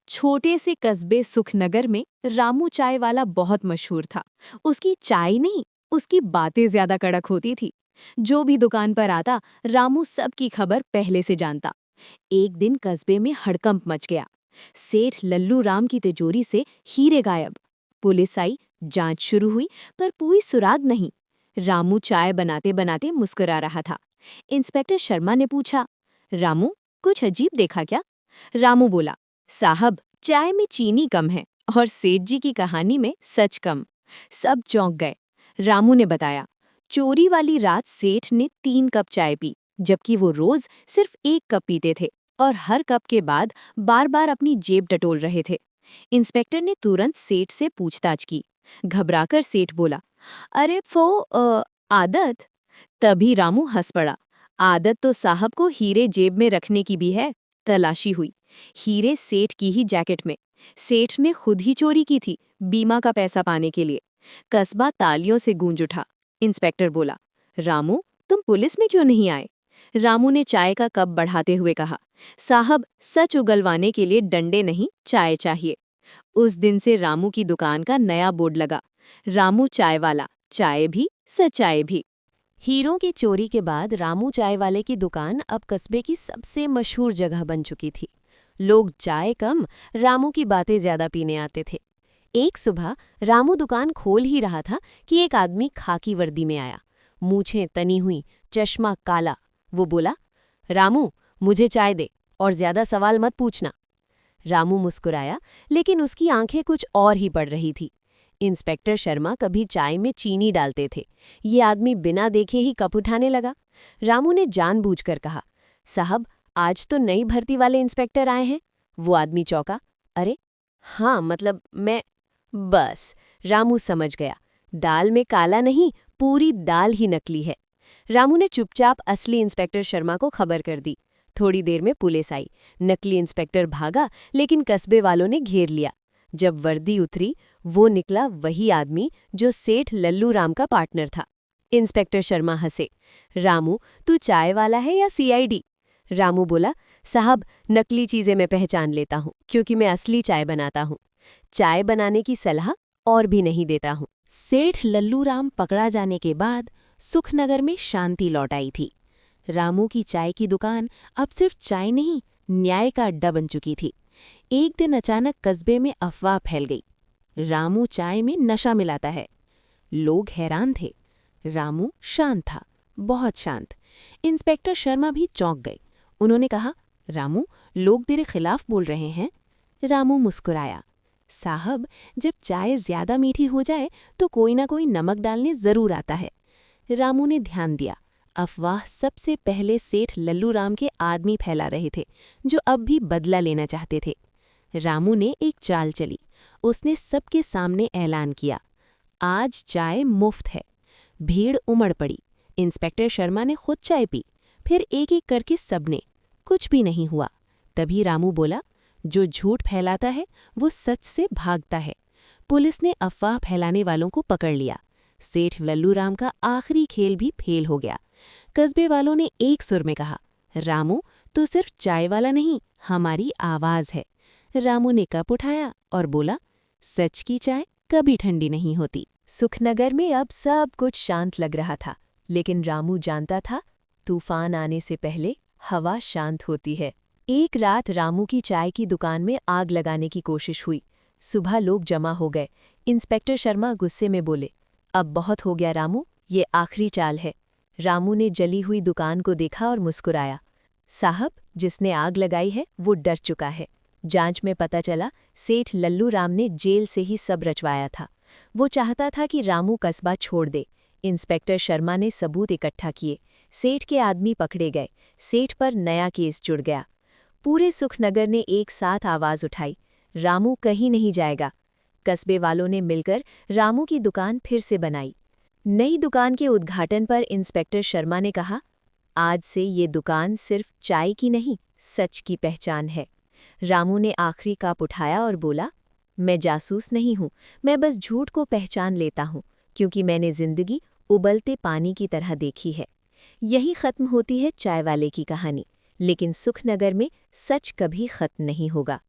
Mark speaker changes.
Speaker 1: छोटे से कस्बे सुखनगर में रामू चाय वाला बहुत मशहूर था। उसकी चाय नहीं, उसकी बातें ज्यादा कड़क होती थी। जो भी दुकान पर आता, रामू सबकी खबर पहले से जानता। एक दिन कस्बे में हड़कंप मच गया। सेठ लल्लू राम की तिजोरी से हीरे गायब। पुलिस आई, जांच शुरू हुई, पर कोई सुराग नहीं। रामू चाय बनाते बनाते मुस्कुरा रहा था। इंस्पेक्टर शर्मा ने पूछा, रामू, कुछ अजीब देखा क्या? रामू बोला, साहब, चाय में चीनी कम है और सेठ जी की कहानी में सच कम। सब चौंक गए। रामू ने बताया, चोरी वाली रात सेठ ने 3 कप चाय पी, जबकि वो रोज सिर्फ 1 कप पीते थे और हर कप के बाद बार बार अपनी जेब टटोल रहे थे। इंस्पेक्टर ने तुरंत सेठ से पूछताछ की। घबराकर सेठ बोला, अरे आदत। तभी रामू हंस पड़ा। आदत तो साहब को हीरे जेब में रखने की भी है। तलाशी हुई। हीरे सेठ की ही जैकेट में। सेठ ने खुद ही चोरी की थी, बीमा का पैसा पाने के लिए। कस्बा तालियों से गूंज उठा। इंस्पेक्टर बोला, रामू, तुम पुलिस में क्यों नहीं आए? रामू ने चाय का कप बढ़ाते हुए कहा, साहब, सच उगलवाने के लिए डंडे नहीं, चाय चाहिए। उस दिन से रामू की दुकान का नया बोर्ड लगा, रामू चाय वाला, चाय भी सच्चाई भी। हीरों की चोरी के बाद रामू चाय वाले की दुकान अब कस्बे की सबसे मशहूर जगह बन चुकी थी। लोग चाय कम, रामू की बातें ज्यादा पीने आते थे। एक सुबह रामू दुकान खोल ही रहा था कि एक आदमी खाकी वर्दी में आया। मूछें तनी हुई, चश्मा काला। वो बोला, रामू, मुझे चाय दे और ज्यादा सवाल मत पूछना। रामू मुस्कुराया, लेकिन उसकी आंखें कुछ और ही पड़ रही थी। इंस्पेक्टर शर्मा कभी चाय में चीनी डालते थे। ये आदमी बिना देखे ही कप उठाने लगा। रामू ने जानबूझकर कहा, साहब, आज तो नई भर्ती वाले इंस्पेक्टर आए हैं। वो आदमी चौंका, अरे हाँ, मतलब मैं। बस, रामू समझ गया, दाल में काला नहीं, पूरी दाल ही नकली है। रामू ने चुपचाप असली इंस्पेक्टर शर्मा को खबर कर दी। थोड़ी देर में पुलिस आई। नकली इंस्पेक्टर भागा, लेकिन कस्बे वालों ने घेर लिया। जब वर्दी उतरी, वो निकला वही आदमी जो सेठ लल्लू राम का पार्टनर था। इंस्पेक्टर शर्मा हंसे, रामू, तू चाय वाला है या सीआईडी? रामू बोला, साहब, नकली चीजें मैं पहचान लेता हूँ, क्योंकि मैं असली चाय बनाता हूँ। चाय बनाने की सलाह और भी नहीं देता हूँ। सेठ लल्लू राम पकड़ा जाने के बाद सुखनगर में शांति लौट आई थी। रामू की चाय की दुकान अब सिर्फ चाय नहीं, न्याय का अड्डा बन चुकी थी। एक दिन अचानक कस्बे में अफवाह फैल गई, रामू चाय में नशा मिलाता है। लोग हैरान थे। रामू शांत था, बहुत शांत। इंस्पेक्टर शर्मा भी चौंक गए। उन्होंने कहा, रामू, लोग तेरे खिलाफ बोल रहे हैं। रामू मुस्कुराया, साहब, जब चाय ज्यादा मीठी हो जाए तो कोई ना कोई नमक डालने जरूर आता है। रामू ने ध्यान दिया, अफवाह सबसे पहले सेठ लल्लू राम के आदमी फैला रहे थे, जो अब भी बदला लेना चाहते थे। रामू ने एक चाल चली। उसने सबके सामने ऐलान किया, आज चाय मुफ्त है। भीड़ उमड़ पड़ी। इंस्पेक्टर शर्मा ने खुद चाय पी, फिर एक एक करके सबने। कुछ भी नहीं हुआ। तभी रामू बोला, जो झूठ फैलाता है वो सच से भागता है। पुलिस ने अफवाह फैलाने वालों को पकड़ लिया। सेठ लल्लू राम का आखिरी खेल भी फेल हो गया। कस्बे वालों ने एक सुर में कहा, रामू, तो सिर्फ चाय वाला नहीं, हमारी आवाज है। रामू ने कप उठाया और बोला, सच की चाय कभी ठंडी नहीं होती। सुखनगर में अब सब कुछ शांत लग रहा था, लेकिन रामू जानता था, तूफान आने से पहले हवा शांत होती है। एक रात रामू की चाय की दुकान में आग लगाने की कोशिश हुई। सुबह लोग जमा हो गए। इंस्पेक्टर शर्मा गुस्से में बोले, अब बहुत हो गया रामू, ये आखिरी चाल है। रामू ने जली हुई दुकान को देखा और मुस्कुराया, साहब, जिसने आग लगाई है वो डर चुका है। जांच में पता चला, सेठ लल्लू राम ने जेल से ही सब रचवाया था। वो चाहता था कि रामू कस्बा छोड़ दे। इंस्पेक्टर शर्मा ने सबूत इकट्ठा किए। सेठ के आदमी पकड़े गए। सेठ पर नया केस जुड़ गया। पूरे सुखनगर ने एक साथ आवाज उठाई, रामू कहीं नहीं जाएगा। कस्बे वालों ने मिलकर रामू की दुकान फिर से बनाई। नई दुकान के उद्घाटन पर इंस्पेक्टर शर्मा ने कहा, आज से ये दुकान सिर्फ चाय की नहीं, सच की पहचान है। रामू ने आखिरी कप उठाया और बोला, मैं जासूस नहीं हूँ, मैं बस झूठ को पहचान लेता हूँ, क्योंकि मैंने जिंदगी उबलते पानी की तरह देखी है। यही खत्म होती है चाय वाले की कहानी, लेकिन सुखनगर में सच कभी खत्म नहीं होगा।